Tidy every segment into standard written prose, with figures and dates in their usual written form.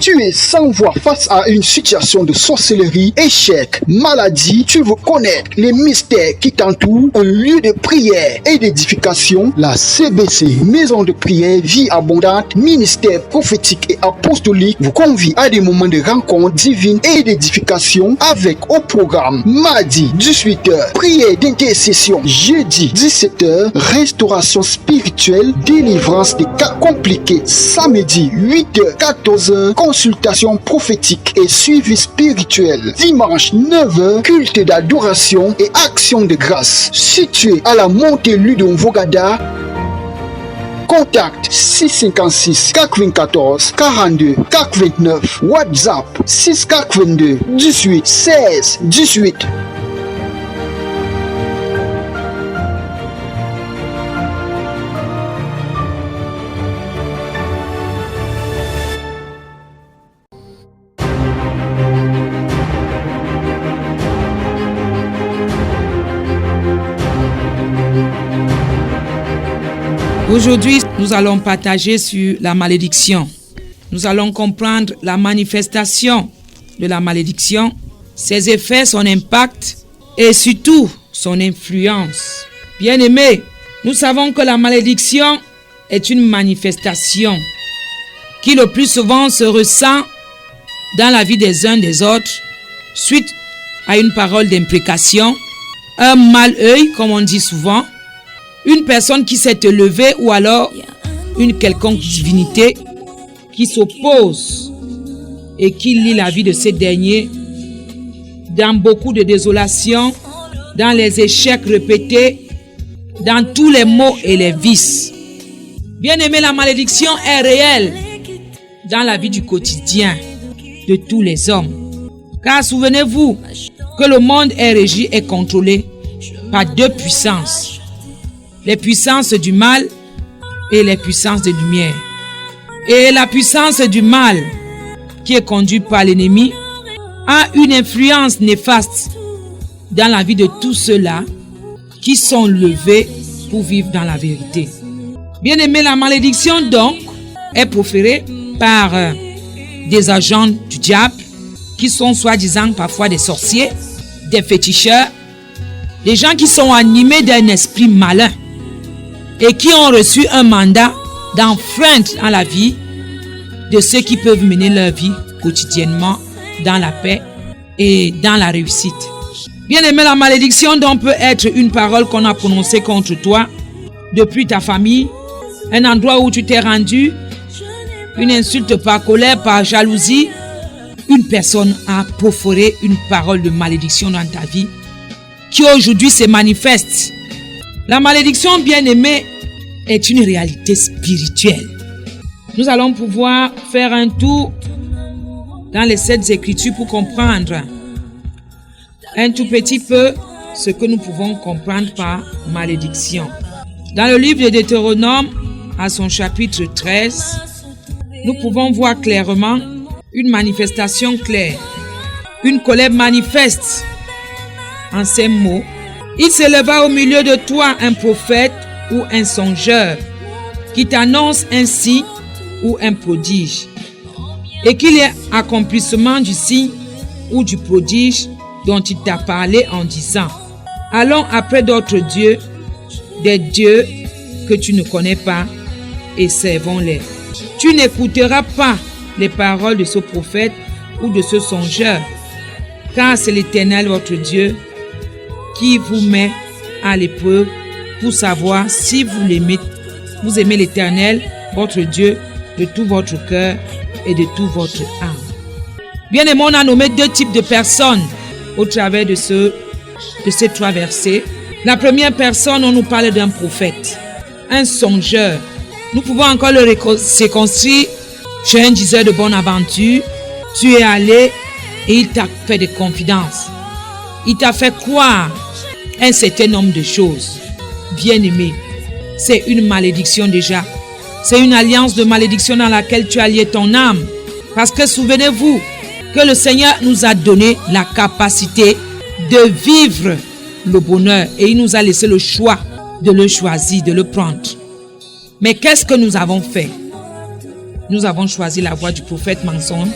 Tu es sans voix face à une situation de sorcellerie, échec, maladie. Tu veux connaître les mystères qui t'entourent, un lieu de prière et d'édification. La CBC, Maison de prière, vie abondante, ministère prophétique et apostolique, vous convie à des moments de rencontre divine et d'édification avec au programme mardi 18h, prière d'intercession, jeudi 17h, restauration spirituelle, délivrance des cas compliqués, samedi 8h, 14h, consultation prophétique et suivi spirituel, dimanche 9h, culte d'adoration et action de grâce. Situé à la montée Ludon Vogada, contact 656 424 42 429, WhatsApp 6422 18 16 18. Aujourd'hui, nous allons partager sur la malédiction. Nous allons comprendre la manifestation de la malédiction, ses effets, son impact et surtout son influence. Bien-aimés, nous savons que la malédiction est une manifestation qui le plus souvent se ressent dans la vie des uns des autres suite à une parole d'imprécation, un mal œil comme on dit souvent, une personne qui s'est élevée ou alors une quelconque divinité qui s'oppose et qui lie la vie de ces derniers dans beaucoup de désolation, dans les échecs répétés, dans tous les maux et les vices. Bien-aimé, la malédiction est réelle dans la vie du quotidien de tous les hommes. Car souvenez-vous que le monde est régi et contrôlé par deux puissances. Les puissances du mal et les puissances de lumière. Et la puissance du mal, qui est conduite par l'ennemi, a une influence néfaste dans la vie de tous ceux-là qui sont levés pour vivre dans la vérité. Bien-aimé, la malédiction donc est proférée par des agents du diable qui sont soi-disant parfois des sorciers, des féticheurs, des gens qui sont animés d'un esprit malin et qui ont reçu un mandat d'enfreindre dans la vie de ceux qui peuvent mener leur vie quotidiennement dans la paix et dans la réussite. Bien-aimé, la malédiction donc peut être une parole qu'on a prononcée contre toi depuis ta famille, un endroit où tu t'es rendu, une insulte par colère, par jalousie. Une personne a perforé une parole de malédiction dans ta vie qui aujourd'hui se manifeste. La malédiction, bien-aimée, est une réalité spirituelle. Nous allons pouvoir faire un tour dans les 7 Écritures pour comprendre un tout petit peu ce que nous pouvons comprendre par malédiction. Dans le livre de Deutéronome, à son chapitre 13, nous pouvons voir clairement une manifestation claire, une colère manifeste en ces mots. Il s'éleva au milieu de toi un prophète ou un songeur qui t'annonce un signe ou un prodige, et qu'il y ait accomplissement du signe ou du prodige dont il t'a parlé en disant: allons après d'autres dieux, des dieux que tu ne connais pas, et servons-les. Tu n'écouteras pas les paroles de ce prophète ou de ce songeur, car c'est l'Éternel votre Dieu qui vous met à l'épreuve pour savoir si vous aimez l'Éternel, votre Dieu, de tout votre cœur et de toute votre âme. Bien aimé, on a nommé 2 types de personnes au travers de ces 3 versets. La première personne, on nous parle d'un prophète, un songeur. Nous pouvons encore le reconstruire chez un diseur de bonne aventure. Tu es allé et il t'a fait des confidences. Il t'a fait croire un certain nombre de choses. Bien-aimé, c'est une malédiction déjà. C'est une alliance de malédiction dans laquelle tu as lié ton âme. Parce que souvenez-vous que le Seigneur nous a donné la capacité de vivre le bonheur. Et il nous a laissé le choix de le choisir, de le prendre. Mais qu'est-ce que nous avons fait? nous avons choisi la voie du prophète mensonge.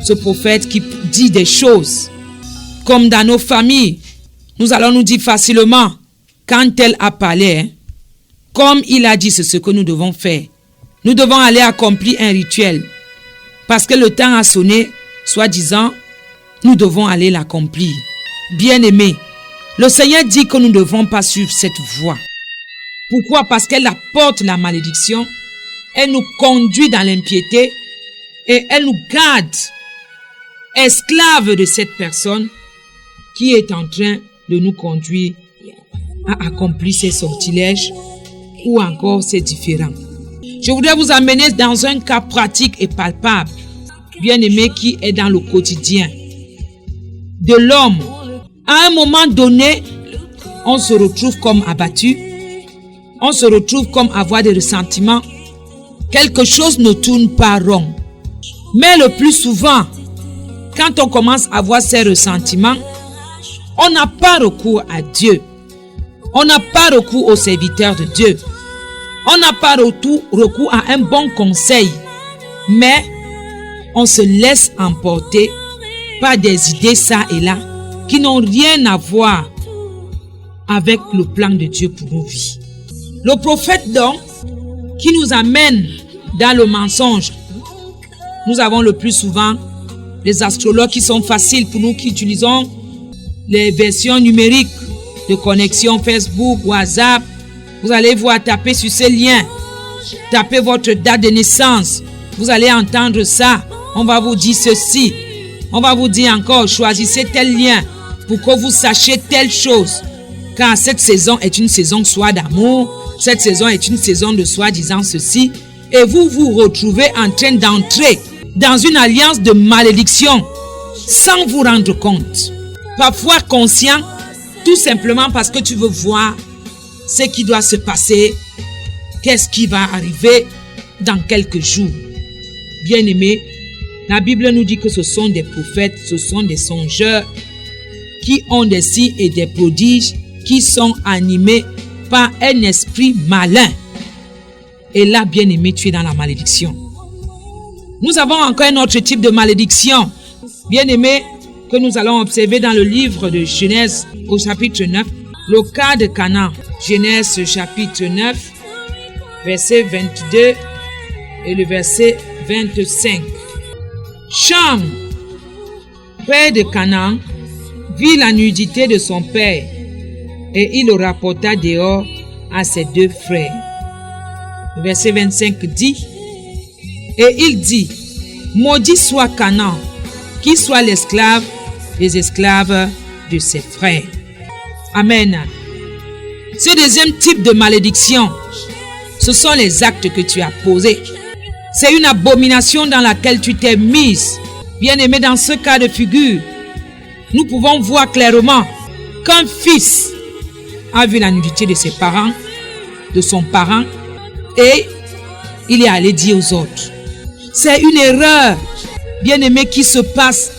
Ce prophète qui dit des choses comme dans nos familles. Nous allons nous dire facilement, quand elle a parlé, comme il a dit, c'est ce que nous devons faire. Nous devons aller accomplir un rituel. Parce que le temps a sonné, soi-disant, nous devons aller l'accomplir. Bien-aimés, le Seigneur dit que nous ne devrons pas suivre cette voie. Pourquoi? Parce qu'elle apporte la malédiction, elle nous conduit dans l'impiété et elle nous garde esclaves de cette personne qui est en train de nous conduire à accomplir ses sortilèges ou encore ses différends. Je voudrais vous amener dans un cas pratique et palpable, bien-aimé, qui est dans le quotidien de l'homme. À un moment donné, on se retrouve comme abattu, on se retrouve comme avoir des ressentiments. Quelque chose ne tourne pas rond. Mais le plus souvent, quand on commence à avoir ces ressentiments, on n'a pas recours à Dieu. On n'a pas recours aux serviteurs de Dieu. On n'a pas recours à un bon conseil. Mais on se laisse emporter par des idées ça et là qui n'ont rien à voir avec le plan de Dieu pour nos vies. Le prophète donc, qui nous amène dans le mensonge, nous avons le plus souvent les astrologues qui sont faciles pour nous, qui utilisons les versions numériques de connexion Facebook, WhatsApp. Vous allez voir, taper sur ces liens, tapez votre date de naissance, vous allez entendre ça. On va vous dire ceci, on va vous dire encore, choisissez tel lien pour que vous sachiez telle chose. Car cette saison est une saison soit d'amour, cette saison est une saison de soi-disant ceci, et vous vous retrouvez en train d'entrer dans une alliance de malédiction sans vous rendre compte. Parfois conscient, tout simplement parce que tu veux voir ce qui doit se passer, qu'est-ce qui va arriver dans quelques jours. Bien-aimés, la Bible nous dit que ce sont des prophètes, ce sont des songeurs qui ont des signes et des prodiges, qui sont animés par un esprit malin. Et là, bien-aimé, tu es dans la malédiction. Nous avons encore un autre type de malédiction, bien-aimé, que nous allons observer dans le livre de Genèse au chapitre 9, le cas de Canaan. Genèse chapitre 9, verset 22 et le verset 25. Cham, père de Canaan, vit la nudité de son père et il le rapporta dehors à ses deux frères. Le verset 25 dit, et il dit, maudit soit Canaan, qui soit l'esclave des esclaves de ses frères. Amen. Ce deuxième type de malédiction, ce sont les actes que tu as posés. C'est une abomination dans laquelle tu t'es mise. Bien-aimé, dans ce cas de figure, nous pouvons voir clairement qu'un fils a vu la nudité de ses parents, de son parent, et il est allé dire aux autres. C'est une erreur, bien-aimé, qui se passe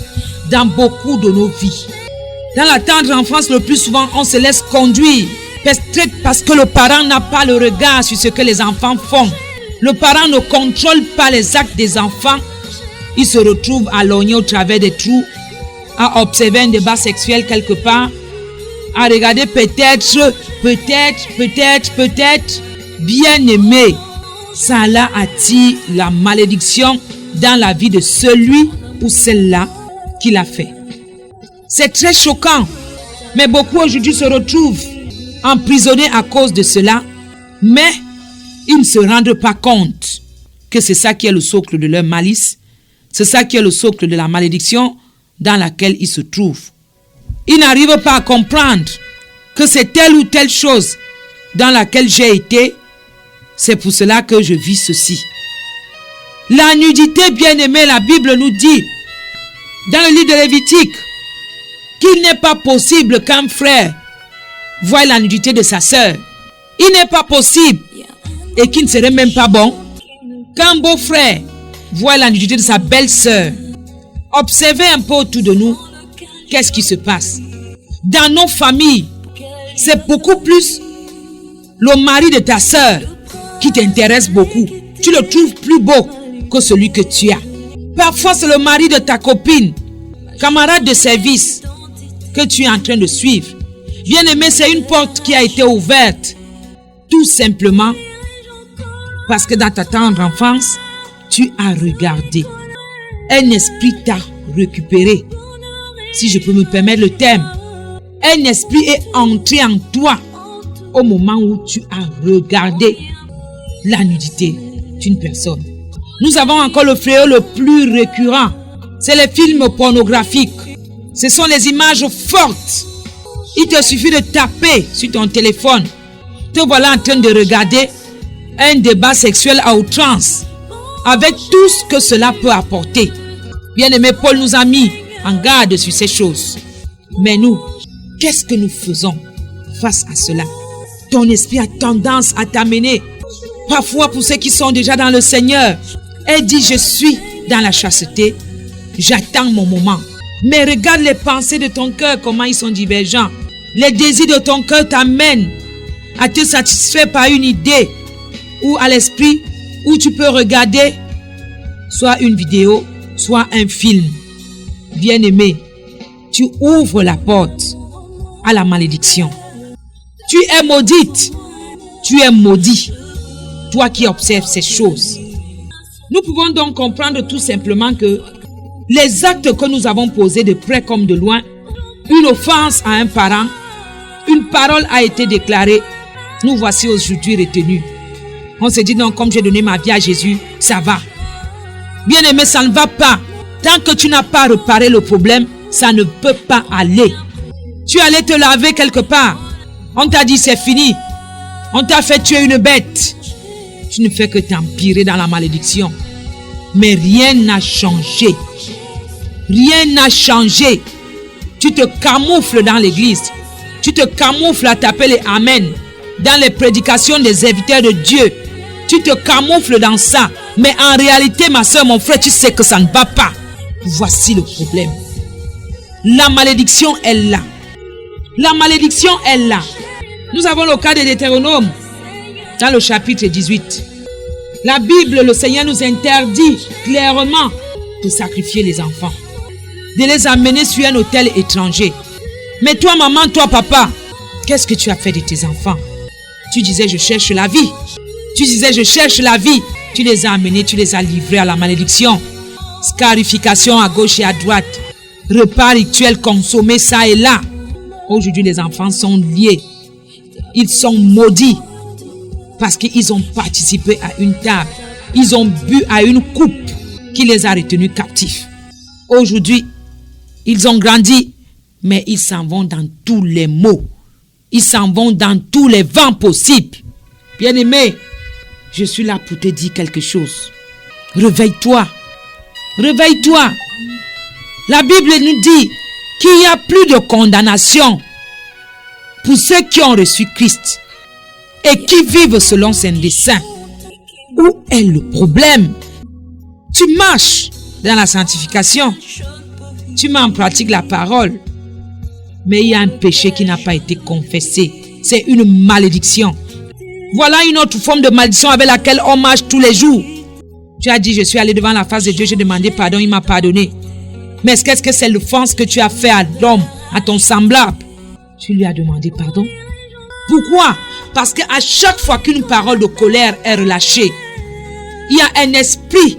dans beaucoup de nos vies. Dans la tendre enfance, le plus souvent, on se laisse conduire. Peut-être parce que le parent n'a pas le regard sur ce que les enfants font. Le parent ne contrôle pas les actes des enfants. Il se retrouve à lorgner au travers des trous, à observer un débat sexuel quelque part, à regarder peut-être, bien-aimé. Ça là attire la malédiction dans la vie de celui ou celle-là qui l'a fait. C'est très choquant, mais beaucoup aujourd'hui se retrouvent emprisonnés à cause de cela, mais ils ne se rendent pas compte que c'est ça qui est le socle de leur malice, c'est ça qui est le socle de la malédiction dans laquelle ils se trouvent. Ils n'arrivent pas à comprendre que c'est telle ou telle chose dans laquelle j'ai été, c'est pour cela que je vis ceci. La nudité, bien-aimée, la Bible nous dit, dans le livre de Lévitique, qu'il n'est pas possible qu'un frère voie la nudité de sa sœur. Il n'est pas possible, et qu'il ne serait même pas bon, qu'un beau-frère voie la nudité de sa belle-sœur. Observez un peu autour de nous, qu'est-ce qui se passe. Dans nos familles, c'est beaucoup plus le mari de ta sœur qui t'intéresse beaucoup. Tu le trouves plus beau que celui que tu as. Parfois, c'est le mari de ta copine, camarade de service que tu es en train de suivre. Bien-aimé, c'est une porte qui a été ouverte. Tout simplement parce que dans ta tendre enfance, tu as regardé. Un esprit t'a récupéré. Si je peux me permettre le terme. Un esprit est entré en toi au moment où tu as regardé la nudité d'une personne. Nous avons encore le fléau le plus récurrent. C'est les films pornographiques. Ce sont les images fortes. Il te suffit de taper sur ton téléphone. Te voilà en train de regarder un débat sexuel à outrance, avec tout ce que cela peut apporter. Bien-aimé, Paul nous a mis en garde sur ces choses. Mais nous, qu'est-ce que nous faisons face à cela? Ton esprit a tendance à t'amener, parfois pour ceux qui sont déjà dans le Seigneur, et dit: je suis dans la chasteté, j'attends mon moment. Mais regarde les pensées de ton cœur, comment ils sont divergents. Les désirs de ton cœur t'amènent à te satisfaire par une idée ou à l'esprit où tu peux regarder soit une vidéo, soit un film. Bien-aimé, tu ouvres la porte à la malédiction. Tu es maudite, tu es maudit, toi qui observes ces choses. Nous pouvons donc comprendre tout simplement que les actes que nous avons posés de près comme de loin, une offense à un parent, une parole a été déclarée, nous voici aujourd'hui retenus. On se dit non, comme j'ai donné ma vie à Jésus, ça va. Bien aimé, ça ne va pas. Tant que tu n'as pas réparé le problème, ça ne peut pas aller. Tu allais te laver quelque part. On t'a dit c'est fini. On t'a fait tuer une bête. Tu ne fais que t'empirer dans la malédiction. Mais rien n'a changé. Rien n'a changé. Tu te camoufles dans l'église. Tu te camoufles à taper les amen dans les prédications des serviteurs de Dieu. Tu te camoufles dans ça. Mais en réalité, ma soeur, mon frère, tu sais que ça ne va pas. Voici le problème. La malédiction est là. La malédiction est là. Nous avons le cas de Deutéronome dans le chapitre 18. La Bible, le Seigneur nous interdit clairement de sacrifier les enfants, de les amener sur un autel étranger. Mais toi, maman, toi, papa, qu'est-ce que tu as fait de tes enfants? Tu disais, je cherche la vie. Tu disais, je cherche la vie. Tu les as amenés, tu les as livrés à la malédiction. Scarification à gauche et à droite. Repas rituels consommés ça et là. Aujourd'hui, les enfants sont liés. Ils sont maudits parce qu'ils ont participé à une table. Ils ont bu à une coupe qui les a retenus captifs. Aujourd'hui, ils ont grandi, mais ils s'en vont dans tous les maux. Ils s'en vont dans tous les vents possibles. Bien-aimé, je suis là pour te dire quelque chose. Réveille-toi. Réveille-toi. La Bible nous dit qu'il n'y a plus de condamnation pour ceux qui ont reçu Christ et qui vivent selon ses desseins. Où est le problème? Tu marches dans la sanctification. Tu mets en pratique la parole. Mais il y a un péché qui n'a pas été confessé. C'est une malédiction. Voilà une autre forme de malédiction avec laquelle on marche tous les jours. Tu as dit, je suis allé devant la face de Dieu, j'ai demandé pardon, il m'a pardonné. Mais qu'est-ce que c'est l'offense que tu as fait à l'homme, à ton semblable? Tu lui as demandé pardon. Pourquoi? Parce qu'à chaque fois qu'une parole de colère est relâchée, il y a un esprit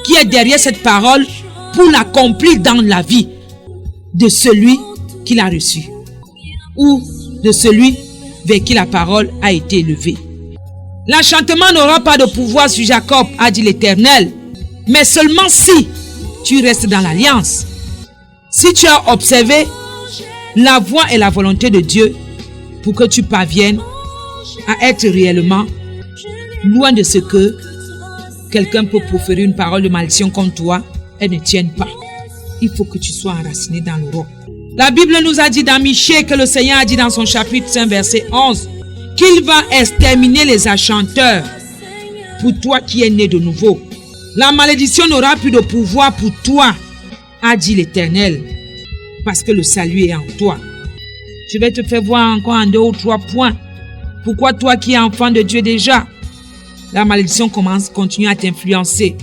qui est derrière cette parole pour l'accomplir dans la vie de celui qui l'a reçue ou de celui vers qui la parole a été élevée. L'enchantement n'aura pas de pouvoir sur Jacob, a dit l'Éternel, mais seulement si tu restes dans l'alliance. Si tu as observé la voie et la volonté de Dieu pour que tu parviennes à être réellement loin de ce que quelqu'un peut proférer une parole de malédiction contre toi et ne tienne pas. Il faut que tu sois enraciné dans le roc. La Bible nous a dit dans Michée que le Seigneur a dit dans son chapitre 5 verset 11 qu'il va exterminer les enchanteurs pour toi qui es né de nouveau. La malédiction n'aura plus de pouvoir pour toi, a dit l'Éternel, parce que le salut est en toi. Je vais te faire voir encore en 2 ou 3 points. Pourquoi toi qui es enfant de Dieu déjà, la malédiction continue à t'influencer.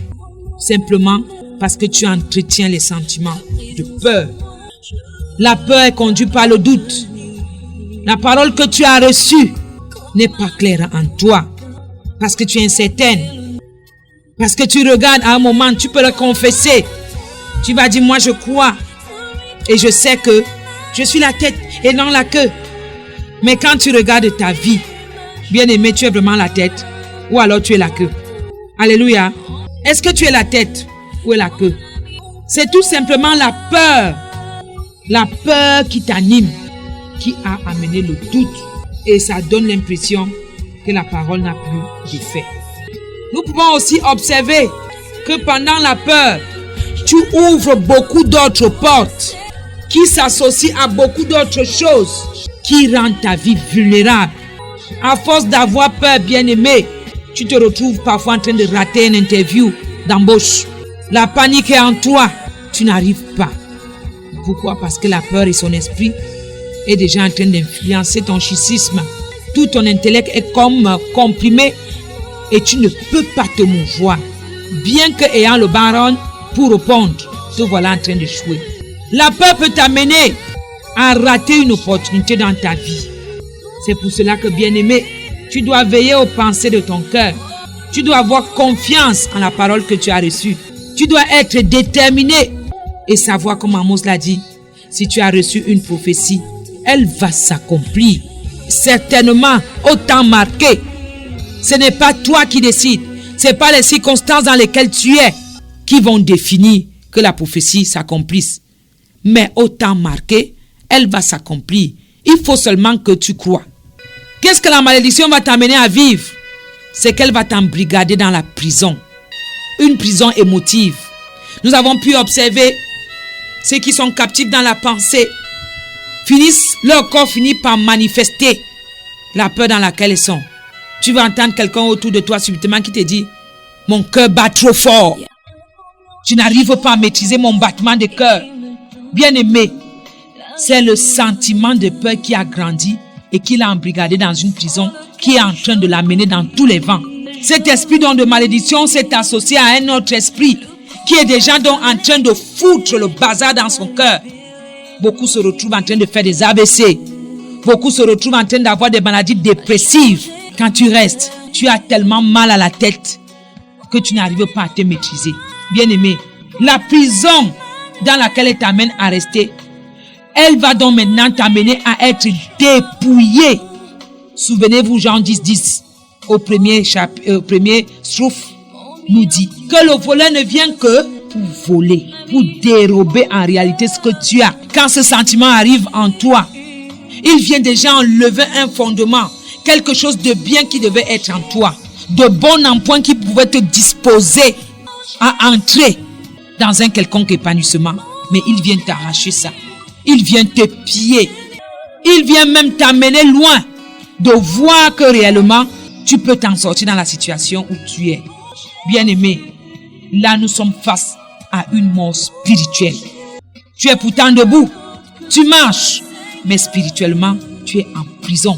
simplement parce que tu entretiens les sentiments de peur. La peur est conduite par le doute. La parole que tu as reçue n'est pas claire en toi parce que tu es incertaine. Parce que tu regardes à un moment, tu peux le confesser. Tu vas dire, moi je crois et je sais que je suis la tête et non la queue. Mais quand tu regardes ta vie, bien-aimé, tu es vraiment la tête ou alors tu es la queue. Alléluia. Est-ce que tu es la tête ou la queue? C'est tout simplement la peur. La peur qui t'anime, qui a amené le doute. Et ça donne l'impression que la parole n'a plus d'effet. Nous pouvons aussi observer que pendant la peur, tu ouvres beaucoup d'autres portes qui s'associent à beaucoup d'autres choses qui rendent ta vie vulnérable. À force d'avoir peur, bien-aimé, tu te retrouves parfois en train de rater une interview d'embauche. La panique est en toi, tu n'arrives pas. Pourquoi? Parce que la peur et son esprit est déjà en train d'influencer ton schisme. Tout ton intellect est comme comprimé et tu ne peux pas te mouvoir. Bien que ayant le baron pour répondre, te voilà en train de jouer. La peur peut t'amener à rater une opportunité dans ta vie. C'est pour cela que, bien-aimé, tu dois veiller aux pensées de ton cœur. Tu dois avoir confiance en la parole que tu as reçue. Tu dois être déterminé et savoir, comme Amos l'a dit, si tu as reçu une prophétie, elle va s'accomplir. Certainement, au temps marqué. Ce n'est pas toi qui décides. Ce n'est pas les circonstances dans lesquelles tu es qui vont définir que la prophétie s'accomplisse. Mais au temps marqué, elle va s'accomplir. Il faut seulement que tu crois. Qu'est-ce que la malédiction va t'amener à vivre? C'est qu'elle va t'embrigader dans la prison. Une prison émotive. Nous avons pu observer ceux qui sont captifs dans la pensée. Leur corps finit par manifester la peur dans laquelle ils sont. Tu vas entendre quelqu'un autour de toi subitement qui te dit « Mon cœur bat trop fort. Je n'arrive pas à maîtriser mon battement de cœur. » Bien-aimé, c'est le sentiment de peur qui a grandi et qui l'a embrigadé dans une prison qui est en train de l'amener dans tous les vents. Cet esprit donc de malédiction s'est associé à un autre esprit qui est déjà donc en train de foutre le bazar dans son cœur. Beaucoup se retrouvent en train de faire des AVC. Beaucoup se retrouvent en train d'avoir des maladies dépressives. Quand tu restes, tu as tellement mal à la tête que tu n'arrives pas à te maîtriser. Bien-aimé, la prison dans laquelle elle t'amène à rester, elle va donc maintenant t'amener à être dépouillé. Souvenez-vous, Jean 10, au premier strophe, nous dit que le voleur ne vient que pour voler, pour dérober en réalité ce que tu as. Quand ce sentiment arrive en toi, il vient déjà enlever un fondement, quelque chose de bien qui devait être en toi, de bon en point qui pouvait te disposer à entrer dans un quelconque épanouissement. Mais il vient t'arracher ça. Il vient te piller. Il vient même t'amener loin de voir que réellement, tu peux t'en sortir dans la situation où tu es. Bien-aimé, là nous sommes face à une mort spirituelle. Tu es pourtant debout, tu marches, mais spirituellement, tu es en prison.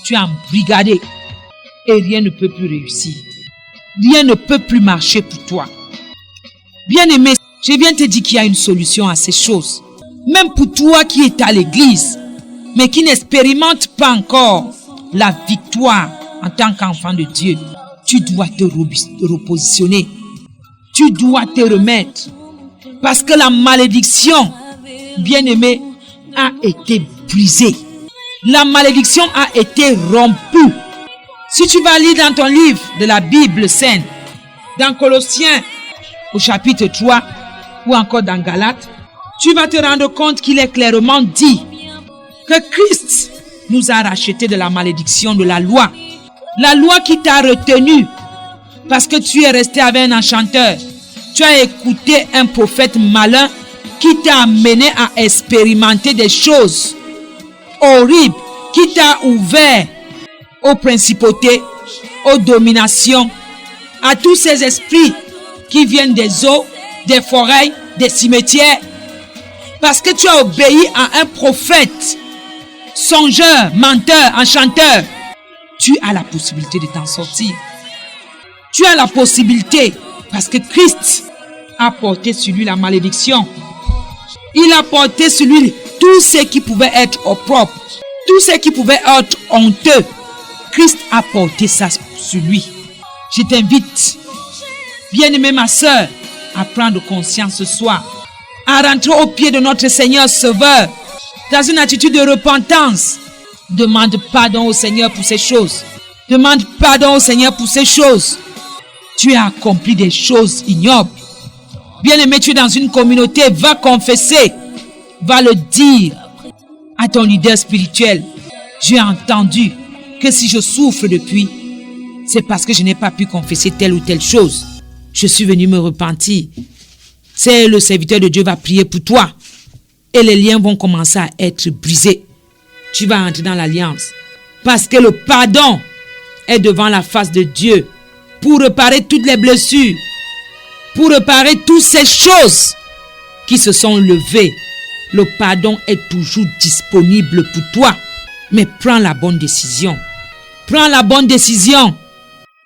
Tu es embrigadé et rien ne peut plus réussir. Rien ne peut plus marcher pour toi. Bien-aimé, je viens te dire qu'il y a une solution à ces choses. Même pour toi qui es à l'église, mais qui n'expérimente pas encore la victoire en tant qu'enfant de Dieu, tu dois te repositionner. Tu dois te remettre. Parce que la malédiction, bien-aimé, a été brisée. La malédiction a été rompue. Si tu vas lire dans ton livre de la Bible sainte, dans Colossiens au chapitre 3 ou encore dans Galates, tu vas te rendre compte qu'il est clairement dit que Christ nous a rachetés de la malédiction de la loi. La loi qui t'a retenu parce que tu es resté avec un enchanteur. Tu as écouté un prophète malin qui t'a amené à expérimenter des choses horribles, qui t'a ouvert aux principautés, aux dominations, à tous ces esprits qui viennent des eaux, des forêts, des cimetières. Parce que tu as obéi à un prophète, songeur, menteur, enchanteur. Tu as la possibilité de t'en sortir. Tu as la possibilité parce que Christ a porté sur lui la malédiction. Il a porté sur lui tout ce qui pouvait être opprobre, tout ce qui pouvait être honteux. Christ a porté ça sur lui. Je t'invite, bien-aimée ma sœur, à prendre conscience ce soir, à rentrer au pied de notre Seigneur Sauveur, dans une attitude de repentance. Demande pardon au Seigneur pour ces choses. Demande pardon au Seigneur pour ces choses. Tu as accompli des choses ignobles. Bien-aimé, tu es dans une communauté, va confesser, va le dire à ton leader spirituel. J'ai entendu que si je souffre depuis, c'est parce que je n'ai pas pu confesser telle ou telle chose. Je suis venu me repentir. C'est le serviteur de Dieu va prier pour toi. Et les liens vont commencer à être brisés. Tu vas entrer dans l'alliance. Parce que le pardon est devant la face de Dieu pour réparer toutes les blessures, pour réparer toutes ces choses qui se sont levées. Le pardon est toujours disponible pour toi. Mais prends la bonne décision. Prends la bonne décision.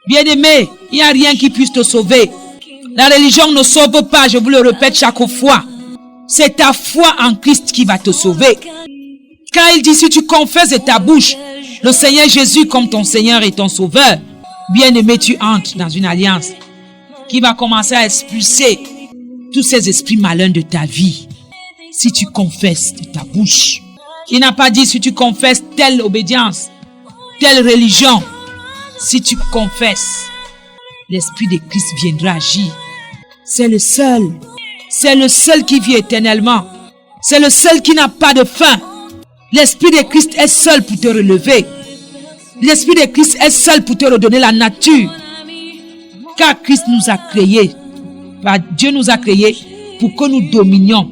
Bien-aimé, il n'y a rien qui puisse te sauver. La religion ne sauve pas, je vous le répète chaque fois. C'est ta foi en Christ qui va te sauver. Quand il dit, si tu confesses de ta bouche le Seigneur Jésus comme ton Seigneur et ton Sauveur, bien-aimé, tu entres dans une alliance qui va commencer à expulser tous ces esprits malins de ta vie. Si tu confesses de ta bouche. Il n'a pas dit si tu confesses telle obédience, telle religion. Si tu confesses, l'Esprit de Christ viendra agir. C'est le seul. C'est le seul qui vit éternellement. C'est le seul qui n'a pas de fin. L'Esprit de Christ est seul pour te relever. L'Esprit de Christ est seul pour te redonner la nature. Car Christ nous a créés. Dieu nous a créés pour que nous dominions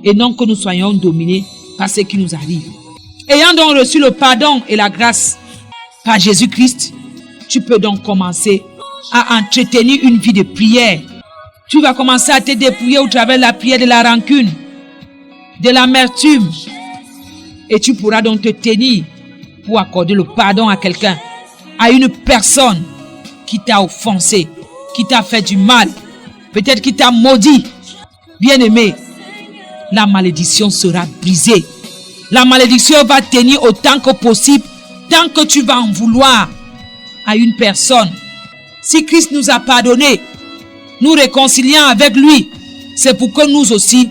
et non que nous soyons dominés par ce qui nous arrive. Ayant donc reçu le pardon et la grâce par Jésus-Christ, tu peux donc commencer à entretenir une vie de prière. Tu vas commencer à te dépouiller au travers de la prière de la rancune, de l'amertume. Et tu pourras donc te tenir pour accorder le pardon à quelqu'un, à une personne qui t'a offensé, qui t'a fait du mal, peut-être qui t'a maudit. Bien-aimé, la malédiction sera brisée. La malédiction va tenir autant que possible, tant que tu vas en vouloir à une personne. Si Christ nous a pardonné, nous réconcilions avec lui, c'est pour que nous aussi,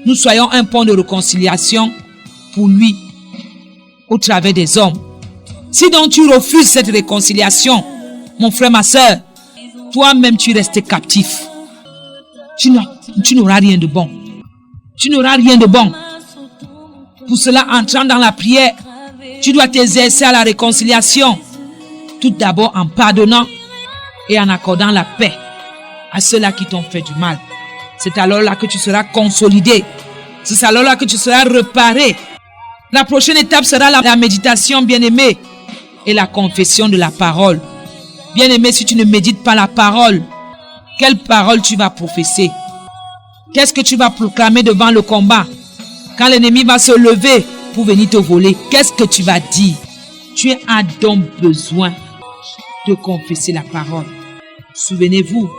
nous soyons un pont de réconciliation pour lui, au travers des hommes. Si donc tu refuses cette réconciliation, mon frère, ma soeur, toi-même tu restes captif. Tu n'auras rien de bon. Tu n'auras rien de bon. Pour cela, entrant dans la prière, tu dois t'exercer à la réconciliation. Tout d'abord en pardonnant et en accordant la paix à ceux-là qui t'ont fait du mal. C'est alors là que tu seras consolidé. C'est alors là que tu seras réparé. La prochaine étape sera la méditation, bien-aimé, et la confession de la parole. Bien-aimé, si tu ne médites pas la parole, quelle parole tu vas professer? Qu'est-ce que tu vas proclamer devant le combat? Quand l'ennemi va se lever pour venir te voler, qu'est-ce que tu vas dire? Tu as donc besoin de confesser la parole. Souvenez-vous,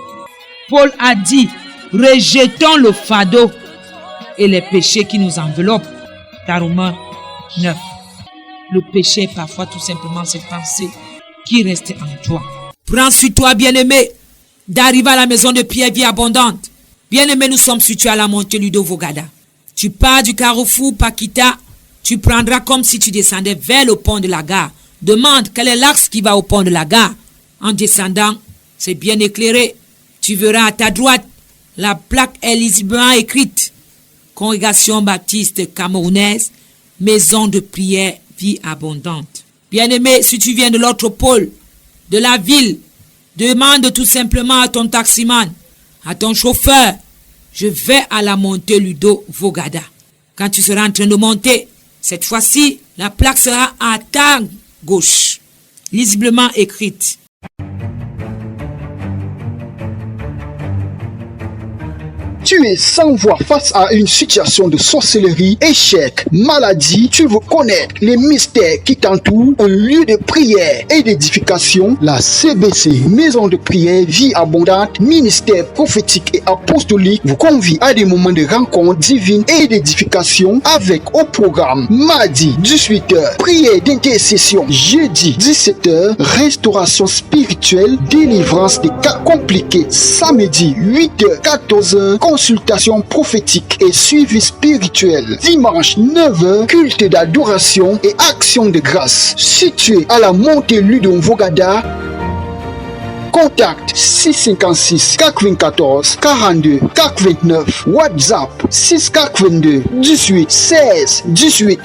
Paul a dit, rejetons le fardeau et les péchés qui nous enveloppent. Dans Romains 9. Le péché est parfois tout simplement cette pensée qui reste en toi. Prends sur toi, bien-aimé, d'arriver à la maison de Pierre Vie Abondante. Bien-aimé, nous sommes situés à la montée Ludo Vogada. Tu pars du carrefour Paquita, tu prendras comme si tu descendais vers le pont de la gare. Demande quel est l'axe qui va au pont de la gare. En descendant, c'est bien éclairé. Tu verras à ta droite la plaque Élisabeth écrite Congrégation baptiste camerounaise, maison de prière Vie Abondante. Bien-aimé, si tu viens de l'autre pôle, de la ville, demande tout simplement à ton taximan, à ton chauffeur, je vais à la montée Ludo Vogada. Quand tu seras en train de monter, cette fois-ci, la plaque sera à ta gauche, lisiblement écrite. Tu es sans voix face à une situation de sorcellerie, échec, maladie. Tu veux connaître les mystères qui t'entourent, un lieu de prière et d'édification. La CBC, Maison de prière, vie abondante, ministère prophétique et apostolique, vous convie à des moments de rencontre divine et d'édification avec au programme mardi 18h, prière d'intercession, jeudi 17h, restauration spirituelle, délivrance des cas compliqués, samedi 8h, 14h, consultation prophétique et suivi spirituel, dimanche 9h, culte d'adoration et action de grâce, situé à la montée Ludon Vogada. Contact 656 424 42 429. WhatsApp 6 422 18 16 18.